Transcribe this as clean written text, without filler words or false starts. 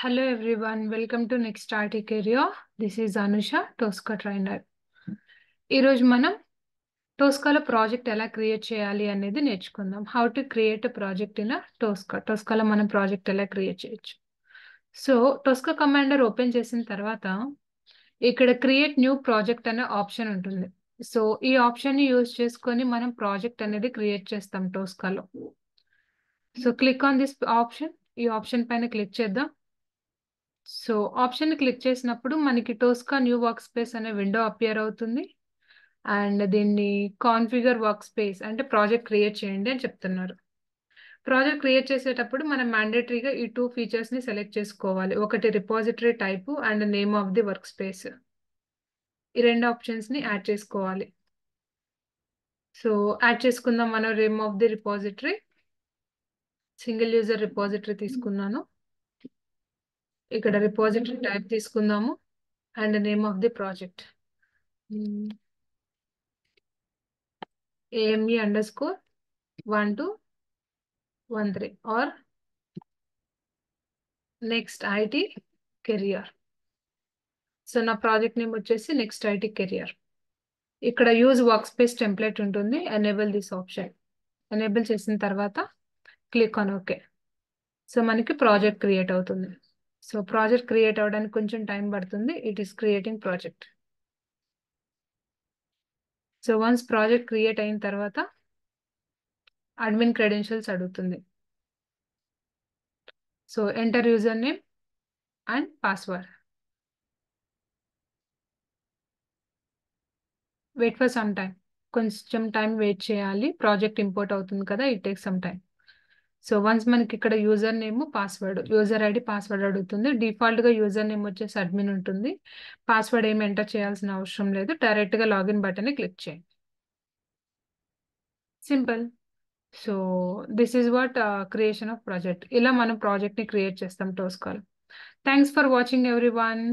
Hello everyone, welcome to Next RT Career. This is Anusha, Tosca trainer. ఈరోజు మనం టోస్కాలో project ఎలా create చేయాలి అనేది నేర్చుకుందాం. How to create a project in టోస్కాలో మనం ప్రాజెక్ట్ ఎలా క్రియేట్ చేయొచ్చు. సో టోస్కా కమాండర్ ఓపెన్ చేసిన తర్వాత ఇక్కడ క్రియేట్ న్యూ ప్రాజెక్ట్ అనే ఆప్షన్ ఉంటుంది. సో ఈ ఆప్షన్ ని యూజ్ చేసుకొని మనం ప్రాజెక్ట్ అనేది క్రియేట్ చేస్తాం టోస్కాలో. So click on this option. ఈ ఆప్షన్ పైన క్లిక్ చేద్దాం. సో ఆప్షన్ క్లిక్ చేసినప్పుడు మనకి Tosca new workspace window విండో అపియర్ అవుతుంది. అండ్ దీన్ని కాన్ఫిగర్ వర్క్ స్పేస్ అంటే ప్రాజెక్ట్ క్రియేట్ చేయండి అని చెప్తున్నారు. ప్రాజెక్ట్ క్రియేట్ చేసేటప్పుడు మనం మ్యాండేటరీగా ఈ 2 ఫీచర్స్ ని సెలెక్ట్ చేసుకోవాలి. ఒకటి repository type and name of the work space. ఈ 2 ఆప్షన్స్ ని యాడ్ చేసుకోవాలి. సో యాడ్ చేసుకుందాం. మనం name of the repository single user repository తీసుకున్నాను. ఇక్కడ రిపాజిటరీ టైప్ తీసుకుందాము and name of the project AME_1213 or next IT career. So నా project name వచ్చేసి నెక్స్ట్ ఐటీ కెరియర్. ఇక్కడ యూజ్ వర్క్ స్పేస్ టెంప్లెట్ ఉంటుంది. Enable this option. Enable చేసిన తర్వాత click on okay. So మనకి ప్రాజెక్ట్ క్రియేట్ అవుతుంది. So project create అవ్వడానికి కొంచెం టైం పడుతుంది. It is creating project. So once project create అయిన తర్వాత అడ్మిన్ క్రెడెన్షియల్స్ అడుగుతుంది. So enter user name and password. Wait for some time. కొంచెం టైం వెయిట్ చేయాలి. ప్రాజెక్ట్ ఇంపోర్ట్ అవుతుంది కదా, it take some time. So once మనకి ఇక్కడ user name password, user ID password అడుగుతుంది. డిఫాల్ట్ గా యూజర్ నేమ్ వచ్చేసి అడ్మిన్ ఉంటుంది. పాస్వర్డ్ ఏమి ఎంటర్ చేయాల్సిన అవసరం లేదు. డైరెక్ట్ గా లాగిన్ బటన్ ని క్లిక్ చేయండి. Simple. So this is what creation of project. ఇలా మనం ప్రాజెక్ట్ ని క్రియేట్ చేస్తాం టోస్కాలో. Thanks for watching everyone.